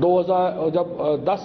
10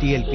TLP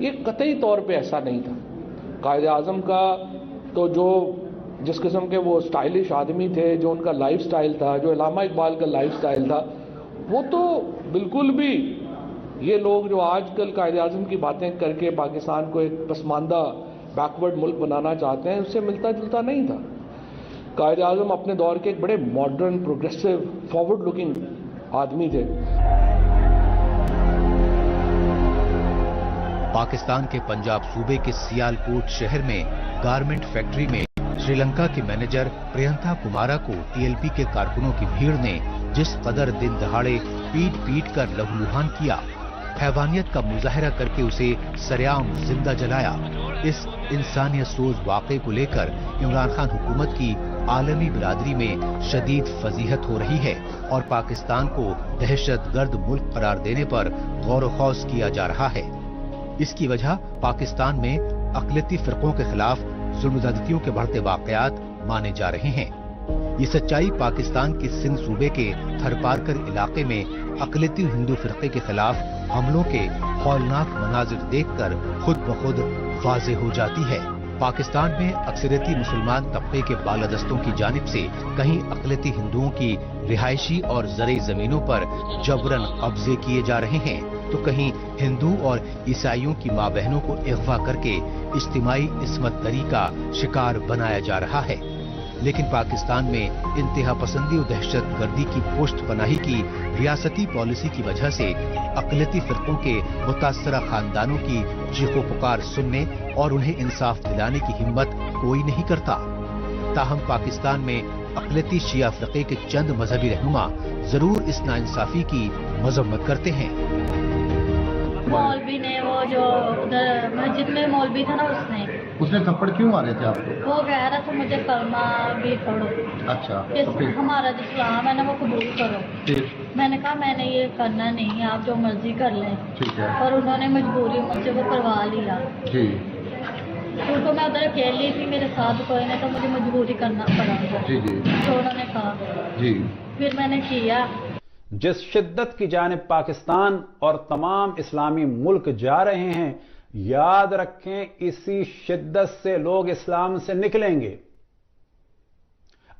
یہ قطعی طور پہ ایسا نہیں تھا. قائد اعظم کا تو جو جس قسم کے وہ اسٹائلش آدمی تھے, جو ان کا لائف سٹائل تھا, جو علامہ اقبال کا لائف سٹائل تھا, وہ تو بالکل بھی یہ لوگ جو آج کل قائد اعظم کی باتیں کر کے پاکستان کو ایک پسماندہ بیکورڈ ملک بنانا چاہتے ہیں, اس سے ملتا جلتا نہیں تھا. قائد اعظم اپنے دور کے ایک بڑے ماڈرن, پروگریسو, فارورڈ لکنگ آدمی تھے. پاکستان کے پنجاب صوبے کے سیالکوٹ شہر میں گارمنٹ فیکٹری میں سری لنکا کے مینیجر پرینتا کمارا کو ٹی ایل پی کے کارکنوں کی بھیڑ نے جس قدر دن دہاڑے پیٹ پیٹ کر لہولہان کیا, حیوانیت کا مظاہرہ کر کے اسے سریعام زندہ جلایا, اس انسانیت سوز واقعے کو لے کر عمران خان حکومت کی عالمی برادری میں شدید فضیحت ہو رہی ہے اور پاکستان کو دہشت گرد ملک قرار دینے پر غور و خوض کیا جا رہا ہے. اس کی وجہ پاکستان میں اقلیتی فرقوں کے خلاف ظلم زیادتیوں کے بڑھتے واقعات مانے جا رہے ہیں. یہ سچائی پاکستان کے سندھ صوبے کے تھرپارکر علاقے میں اقلیتی ہندو فرقے کے خلاف حملوں کے ہولناک مناظر دیکھ کر خود بخود واضح ہو جاتی ہے. پاکستان میں اکثریتی مسلمان طبقے کے بالادستوں کی جانب سے کہیں اقلیتی ہندوؤں کی رہائشی اور زرعی زمینوں پر جبراً قبضے کیے جا رہے ہیں, تو کہیں ہندو اور عیسائیوں کی ماں بہنوں کو اغوا کر کے اجتماعی عصمت دری کا شکار بنایا جا رہا ہے. لیکن پاکستان میں انتہا پسندی و دہشت گردی کی پشت پناہی کی ریاستی پالیسی کی وجہ سے اقلیتی فرقوں کے متاثرہ خاندانوں کی چیخ و پکار سننے اور انہیں انصاف دلانے کی ہمت کوئی نہیں کرتا. تاہم پاکستان میں اقلیتی شیعہ فرقے کے چند مذہبی رہنما ضرور اس ناانصافی کی مذمت کرتے ہیں. مولوی نے وہ جو ادھر مسجد میں مولوی تھا نا, اس نے تھپڑ کیوں مارے تھے آپ کو؟ وہ کہہ رہا تھا مجھے کلمہ بھی پڑھو. اچھا, ہمارا جو اسلام ہے نا وہ قبول کرو. میں نے کہا میں نے یہ کرنا نہیں ہے, آپ جو مرضی کر لیں. ٹھیک ہے. اور انہوں نے مجبوری مجھ سے وہ کروا لیا. جی. کیونکہ میں ادھر اکیلی تھی, میرے ساتھ کوئی نہیں, تو مجھے مجبوری کرنا پڑا. جی جی. تو انہوں نے کہا جی. پھر میں نے کیا. جس شدت کی جانب پاکستان اور تمام اسلامی ملک جا رہے ہیں, یاد رکھیں اسی شدت سے لوگ اسلام سے نکلیں گے.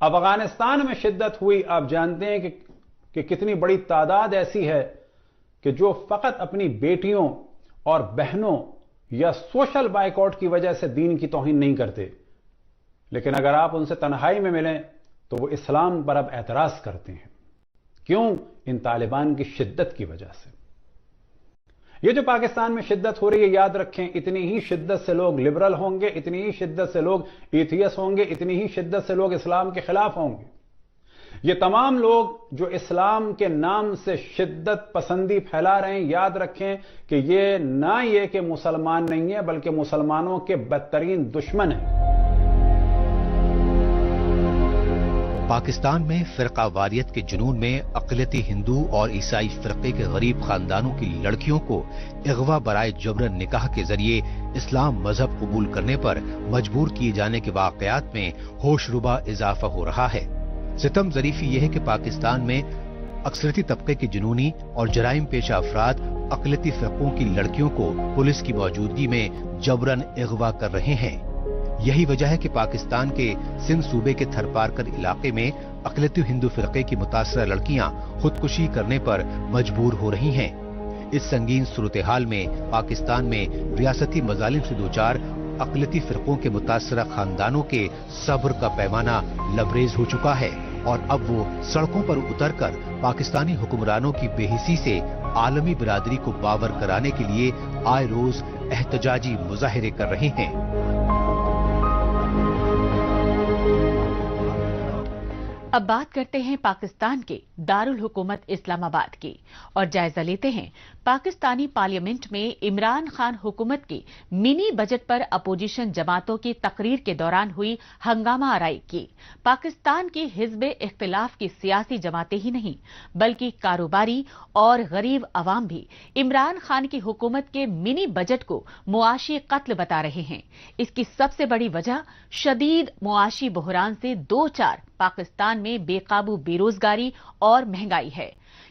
افغانستان میں شدت ہوئی, آپ جانتے ہیں کہ کتنی بڑی تعداد ایسی ہے کہ جو فقط اپنی بیٹیوں اور بہنوں یا سوشل بائیکاٹ کی وجہ سے دین کی توہین نہیں کرتے, لیکن اگر آپ ان سے تنہائی میں ملیں تو وہ اسلام پر اب اعتراض کرتے ہیں. کیوں؟ ان طالبان کی شدت کی وجہ سے. یہ جو پاکستان میں شدت ہو رہی ہے, یاد رکھیں اتنی ہی شدت سے لوگ لبرل ہوں گے, اتنی ہی شدت سے لوگ ایتھیس ہوں گے, اتنی ہی شدت سے لوگ اسلام کے خلاف ہوں گے. یہ تمام لوگ جو اسلام کے نام سے شدت پسندی پھیلا رہے ہیں, یاد رکھیں کہ یہ نہ یہ کہ مسلمان نہیں ہے, بلکہ مسلمانوں کے بدترین دشمن ہیں. پاکستان میں فرقہ واریت کے جنون میں اقلیتی ہندو اور عیسائی فرقے کے غریب خاندانوں کی لڑکیوں کو اغوا برائے جبرن نکاح کے ذریعے اسلام مذہب قبول کرنے پر مجبور کیے جانے کے واقعات میں ہوش ربا اضافہ ہو رہا ہے. ستم ظریفی یہ ہے کہ پاکستان میں اکثریتی طبقے کے جنونی اور جرائم پیشہ افراد اقلیتی فرقوں کی لڑکیوں کو پولیس کی موجودگی میں جبرن اغوا کر رہے ہیں. یہی وجہ ہے کہ پاکستان کے سندھ صوبے کے تھرپارکر علاقے میں اقلیتی ہندو فرقے کی متاثرہ لڑکیاں خودکشی کرنے پر مجبور ہو رہی ہیں. اس سنگین صورتحال میں پاکستان میں ریاستی مظالم سے دوچار اقلیتی فرقوں کے متاثرہ خاندانوں کے صبر کا پیمانہ لبریز ہو چکا ہے اور اب وہ سڑکوں پر اتر کر پاکستانی حکمرانوں کی بے حسی سے عالمی برادری کو باور کرانے کے لیے آئے روز احتجاجی مظاہرے کر رہے ہیں. اب بات کرتے ہیں پاکستان کے دارالحکومت اسلام آباد کی اور جائزہ لیتے ہیں پاکستانی پارلیمنٹ میں عمران خان حکومت کی منی بجٹ پر اپوزیشن جماعتوں کی تقریر کے دوران ہوئی ہنگامہ آرائی کی. پاکستان کی حزب اختلاف کی سیاسی جماعتیں ہی نہیں بلکہ کاروباری اور غریب عوام بھی عمران خان کی حکومت کے منی بجٹ کو معاشی قتل بتا رہے ہیں. اس کی سب سے بڑی وجہ شدید معاشی بحران سے دو چار پاکستان میں بے قابو بے روزگاری اور مہنگائی ہے.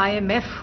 IMF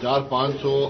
400-500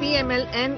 PMLN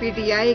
PTI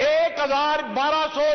1,1200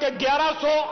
1,100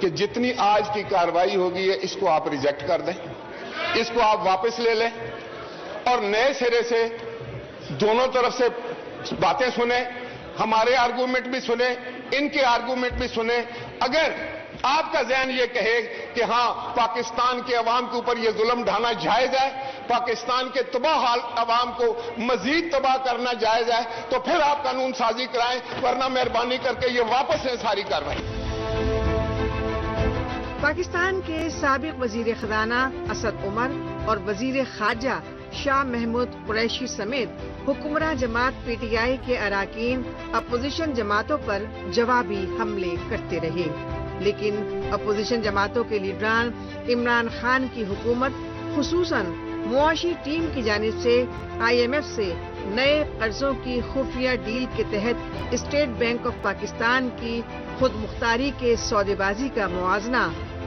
کہ جتنی آج کی کارروائی ہوگی ہے اس کو آپ ریجیکٹ کر دیں، اس کو آپ واپس لے لیں اور نئے سرے سے دونوں طرف سے باتیں سنیں، ہمارے آرگومنٹ بھی سنیں، ان کے آرگومنٹ بھی سنیں۔ اگر آپ کا ذہن یہ کہے کہ ہاں پاکستان کے عوام کے اوپر یہ ظلم ڈھانا جائز ہے، پاکستان کے تباہ حال عوام کو مزید تباہ کرنا جائز ہے، تو پھر آپ قانون سازی کرائیں، ورنہ مہربانی کر کے یہ واپس لیں ساری کارروائی۔ پاکستان کے سابق وزیر خزانہ اسد عمر اور وزیر خارجہ شاہ محمود قریشی سمیت حکمراں جماعت پی ٹی آئی کے اراکین اپوزیشن جماعتوں پر جوابی حملے کرتے رہے، لیکن اپوزیشن جماعتوں کے لیڈران عمران خان کی حکومت خصوصاً معاشی ٹیم کی جانب سے آئی ایم ایف سے نئے قرضوں کی خفیہ ڈیل کے تحت اسٹیٹ بینک آف پاکستان کی خود مختاری کے سودے بازی کا موازنہ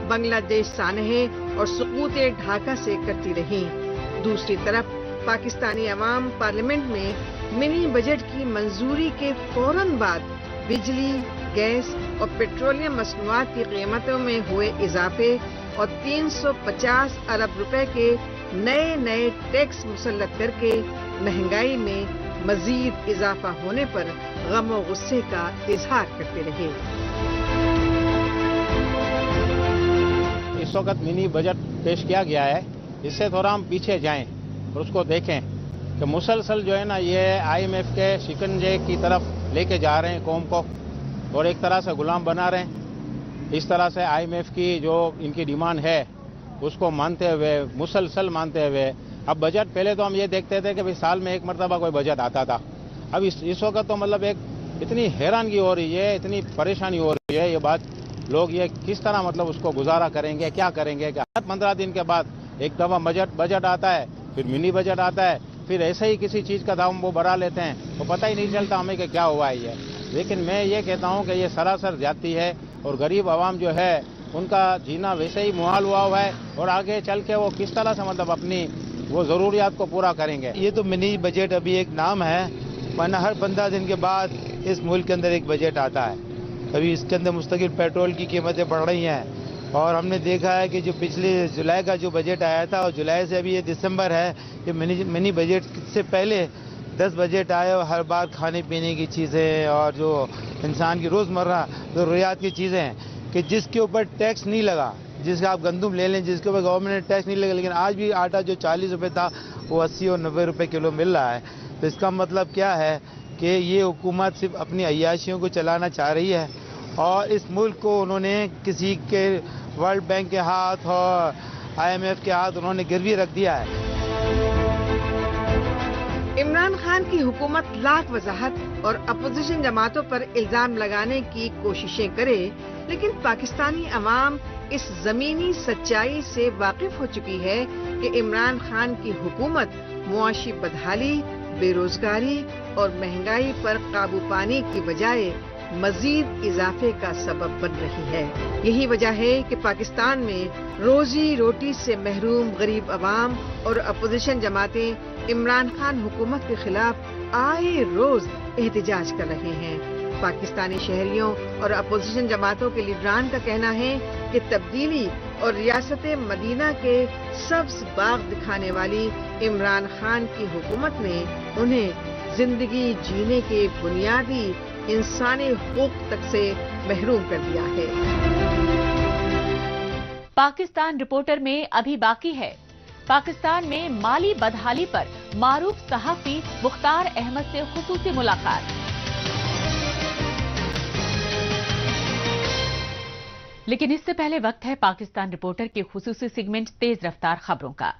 بنگلہ دیش سانحے اور سقوط ڈھاکہ سے کرتی رہی۔ دوسری طرف پاکستانی عوام پارلیمنٹ میں منی بجٹ کی منظوری کے فوراً بعد بجلی، گیس اور پیٹرولیم مصنوعات کی قیمتوں میں ہوئے اضافے اور 350 ارب روپے کے نئے ٹیکس مسلط کر کے مہنگائی میں مزید اضافہ ہونے پر غم و غصے کا اظہار کرتے رہے۔ اس وقت منی بجٹ پیش کیا گیا ہے، اس سے تھوڑا ہم پیچھے جائیں اور اس کو دیکھیں کہ مسلسل جو ہے نا یہ آئی ایم ایف کے شکنجے کی طرف لے کے جا رہے ہیں قوم کو اور ایک طرح سے غلام بنا رہے ہیں۔ اس طرح سے آئی ایم ایف کی جو ان کی ڈیمانڈ ہے اس کو مانتے ہوئے مسلسل مانتے ہوئے اب بجٹ پہلے تو ہم یہ دیکھتے تھے کہ سال میں ایک مرتبہ کوئی بجٹ آتا تھا، اب اس وقت تو مطلب ایک اتنی حیرانگی ہو رہی ہے، اتنی پریشانی ہو رہی ہے، یہ بات لوگ یہ کس طرح مطلب اس کو گزارا کریں گے، کیا کریں گے کہ 15 دن کے بعد ایک دفعہ بجٹ آتا ہے، پھر منی بجٹ آتا ہے، پھر ایسے ہی کسی چیز کا دام وہ بڑھا لیتے ہیں تو پتہ ہی نہیں چلتا ہمیں کہ کیا ہوا ہے یہ۔ لیکن میں یہ کہتا ہوں کہ یہ سراسر زیادتی ہے اور غریب عوام جو ہے ان کا جینا ویسے ہی محال ہوا ہے اور آگے چل کے وہ کس طرح سے مطلب اپنی وہ ضروریات کو پورا کریں گے۔ یہ تو منی بجٹ ابھی ایک نام ہے، ورنہ ہر 15 دن کے بعد اس ملک کے اندر ایک بجٹ آتا ہے۔ ابھی اس کے اندر مستقل پیٹرول کی قیمتیں بڑھ رہی ہیں اور ہم نے دیکھا ہے کہ جو پچھلے جولائی کا جو بجٹ آیا تھا اور جولائی سے ابھی یہ دسمبر ہے، یہ منی بجٹ سے پہلے 10 بجٹ آئے اور ہر بار کھانے پینے کی چیزیں اور جو انسان کی روزمرہ ضروریات کی چیزیں ہیں کہ جس کے اوپر ٹیکس نہیں لگا، جس کا آپ گندم لے لیں جس کے اوپر گورنمنٹ نے ٹیکس نہیں لگا، لیکن آج بھی آٹا جو 40 روپے تھا وہ 80 اور 90 روپے کلو مل رہا ہے۔ تو اس کا مطلب کیا ہے کہ یہ حکومت صرف اپنی عیاشیوں کو چلانا چاہ رہی ہے اور اس ملک کو انہوں نے کسی کے ورلڈ بینک کے ہاتھ اور آئی ایم ایف کے ہاتھ انہوں نے گروی رکھ دیا ہے۔ عمران خان کی حکومت لاکھ وضاحت اور اپوزیشن جماعتوں پر الزام لگانے کی کوششیں کرے، لیکن پاکستانی عوام اس زمینی سچائی سے واقف ہو چکی ہے کہ عمران خان کی حکومت معاشی بدحالی، بے روزگاری اور مہنگائی پر قابو پانے کی بجائے مزید اضافے کا سبب بن رہی ہے۔ یہی وجہ ہے کہ پاکستان میں روزی روٹی سے محروم غریب عوام اور اپوزیشن جماعتیں عمران خان حکومت کے خلاف آئے روز احتجاج کر رہے ہیں۔ پاکستانی شہریوں اور اپوزیشن جماعتوں کے لیڈران کا کہنا ہے کہ تبدیلی اور ریاست مدینہ کے سبز باغ دکھانے والی عمران خان کی حکومت نے انہیں زندگی جینے کے بنیادی انسانی حقوق تک سے محروم کر دیا ہے۔ پاکستان رپورٹر میں ابھی باقی ہے۔ پاکستان میں مالی بدحالی پر معروف صحافی مختار احمد سے خصوصی ملاقات۔ لیکن اس سے پہلے وقت ہے پاکستان رپورٹر کے خصوصی سیگمنٹ تیز رفتار خبروں کا۔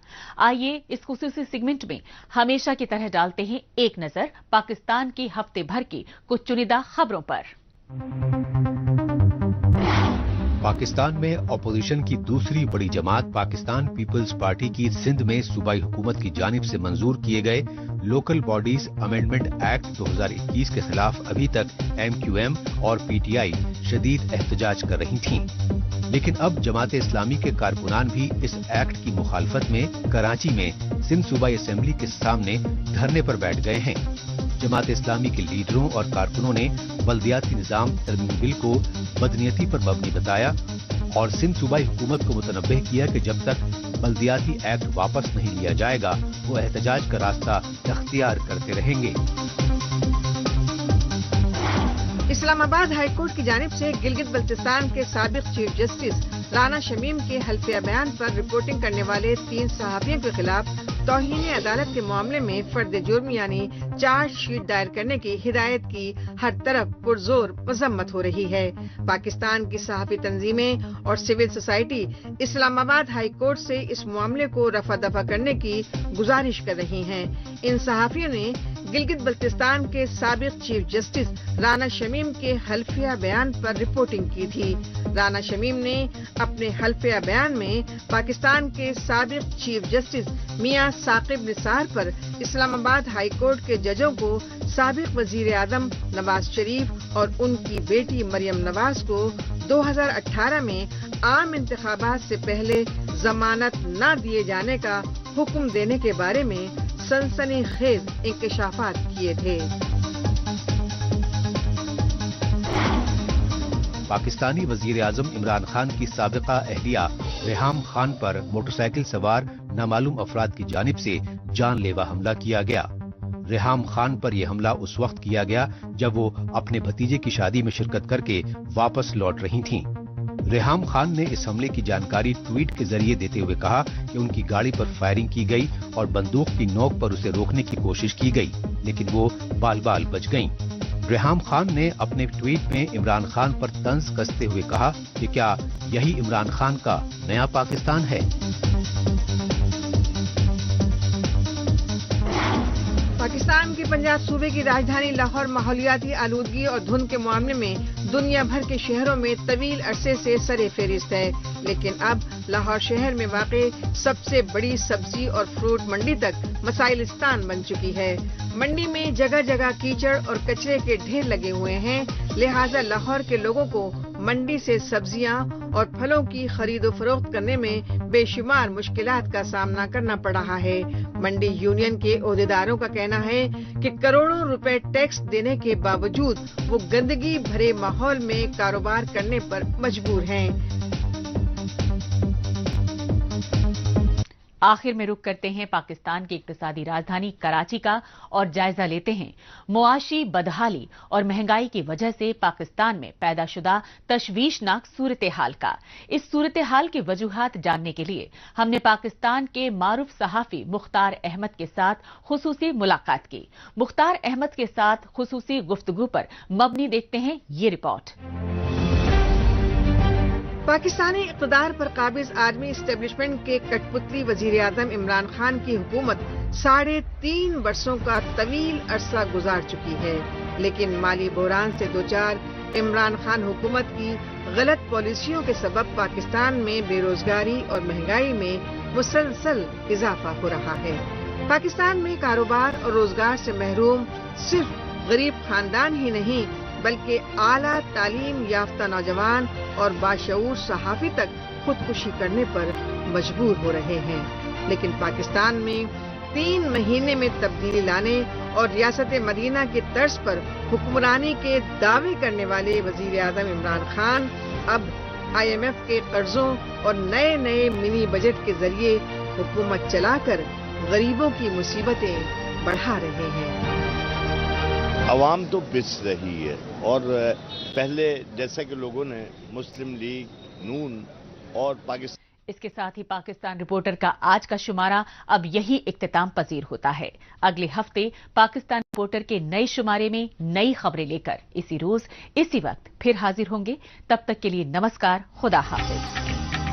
آئیے اس خصوصی سیگمنٹ میں ہمیشہ کی طرح ڈالتے ہیں ایک نظر پاکستان کی ہفتے بھر کی کچھ چنیدہ خبروں پر۔ پاکستان میں اپوزیشن کی دوسری بڑی جماعت پاکستان پیپلز پارٹی کی سندھ میں صوبائی حکومت کی جانب سے منظور کیے گئے لوکل باڈیز امینڈمنٹ ایکٹ 2021 کے خلاف ابھی تک ایم کیو ایم اور پی ٹی آئی شدید احتجاج کر رہی تھیں، لیکن اب جماعت اسلامی کے کارکنان بھی اس ایکٹ کی مخالفت میں کراچی میں سندھ صوبائی اسمبلی کے سامنے دھرنے پر بیٹھ گئے ہیں۔ جماعت اسلامی کے لیڈروں اور کارکنوں نے بلدیاتی نظام ترمیم بل کو بدنیتی پر مبنی بتایا اور سندھ صوبائی حکومت کو متنبہ کیا کہ جب تک بلدیاتی ایکٹ واپس نہیں لیا جائے گا وہ احتجاج کا راستہ اختیار کرتے رہیں گے۔ اسلام آباد ہائی کورٹ کی جانب سے گلگت بلتستان کے سابق چیف جسٹس رانا شمیم کے حلفیہ بیان پر رپورٹنگ کرنے والے 3 صحافیوں کے خلاف توہین عدالت کے معاملے میں فرد جرم یعنی چارج شیٹ دائر کرنے کی ہدایت کی ہر طرف پرزور مذمت ہو رہی ہے۔ پاکستان کی صحافی تنظیمیں اور سول سوسائٹی اسلام آباد ہائی کورٹ سے اس معاملے کو رفع دفع کرنے کی گزارش کر رہی ہیں۔ ان صحافیوں نے گلگت بلتستان کے سابق چیف جسٹس رانا شمیم کے حلفیہ بیان پر رپورٹنگ کی تھی۔ رانا شمیم نے اپنے حلفیہ بیان میں پاکستان کے سابق چیف جسٹس میاں ثاقب نثار پر اسلام آباد ہائی کورٹ کے ججوں کو سابق وزیر اعظم نواز شریف اور ان کی بیٹی مریم نواز کو 2018 میں عام انتخابات سے پہلے ضمانت نہ دیے جانے کا حکم دینے کے بارے میں سنسنی خیز انکشافات کیے تھے۔ پاکستانی وزیر اعظم عمران خان کی سابقہ اہلیہ ریحام خان پر موٹر سائیکل سوار نامعلوم افراد کی جانب سے جان لیوا حملہ کیا گیا۔ ریحام خان پر یہ حملہ اس وقت کیا گیا جب وہ اپنے بھتیجے کی شادی میں شرکت کر کے واپس لوٹ رہی تھیں۔ ریحام خان نے اس حملے کی جانکاری ٹویٹ کے ذریعے دیتے ہوئے کہا کہ ان کی گاڑی پر فائرنگ کی گئی اور بندوق کی نوک پر اسے روکنے کی کوشش کی گئی لیکن وہ بال بال بچ گئیں۔ ریحام خان نے اپنے ٹویٹ میں عمران خان پر طنز کستے ہوئے کہا کہ کیا یہی عمران خان کا نیا پاکستان ہے؟ پاکستان کے پنجاب صوبے کی راجدھانی لاہور ماحولیاتی آلودگی اور دھند کے معاملے میں دنیا بھر کے شہروں میں طویل عرصے سے سر فہرست ہے، لیکن اب لاہور شہر میں واقع سب سے بڑی سبزی اور فروٹ منڈی تک مسائلستان بن چکی ہے۔ منڈی میں جگہ جگہ کیچڑ اور کچرے کے ڈھیر لگے ہوئے ہیں، لہذا لاہور کے لوگوں کو منڈی سے سبزیاں اور پھلوں کی خرید و فروخت کرنے میں بے شمار مشکلات کا سامنا کرنا پڑ رہا ہے۔ منڈی یونین کے عہدیداروں کا کہنا ہے کہ کروڑوں روپے ٹیکس دینے کے باوجود وہ گندگی بھرے ماحول میں کاروبار کرنے پر مجبور ہیں۔ آخر میں رخ کرتے ہیں پاکستان کی اقتصادی راجدھانی کراچی کا اور جائزہ لیتے ہیں معاشی بدحالی اور مہنگائی کی وجہ سے پاکستان میں پیدا شدہ تشویشناک صورتحال کا۔ اس صورتحال کی وجوہات جاننے کے لیے ہم نے پاکستان کے معروف صحافی مختار احمد کے ساتھ خصوصی ملاقات کی۔ مختار احمد کے ساتھ خصوصی گفتگو پر مبنی دیکھتے ہیں یہ رپورٹ۔ پاکستانی اقتدار پر قابض آرمی اسٹیبلشمنٹ کے کٹ پتلی وزیر اعظم عمران خان کی حکومت 3.5 برسوں کا طویل عرصہ گزار چکی ہے، لیکن مالی بحران سے دوچار عمران خان حکومت کی غلط پالیسیوں کے سبب پاکستان میں بے روزگاری اور مہنگائی میں مسلسل اضافہ ہو رہا ہے۔ پاکستان میں کاروبار اور روزگار سے محروم صرف غریب خاندان ہی نہیں بلکہ اعلیٰ تعلیم یافتہ نوجوان اور باشعور صحافی تک خودکشی کرنے پر مجبور ہو رہے ہیں، لیکن پاکستان میں 3 مہینے میں تبدیلی لانے اور ریاست مدینہ کی طرز پر حکمرانی کے دعوے کرنے والے وزیر اعظم عمران خان اب IMF کے قرضوں اور نئے منی بجٹ کے ذریعے حکومت چلا کر غریبوں کی مصیبتیں بڑھا رہے ہیں۔ عوام تو پس رہی ہے اور پہلے جیسا کہ لوگوں نے مسلم لیگ، نون اور پاکستان اس کے ساتھ ہی پاکستان رپورٹر کا آج کا شمارہ اب یہی اختتام پذیر ہوتا ہے۔ اگلے ہفتے پاکستان رپورٹر کے نئے شمارے میں نئی خبریں لے کر اسی روز اسی وقت پھر حاضر ہوں گے۔ تب تک کے لیے نمسکار، خدا حافظ۔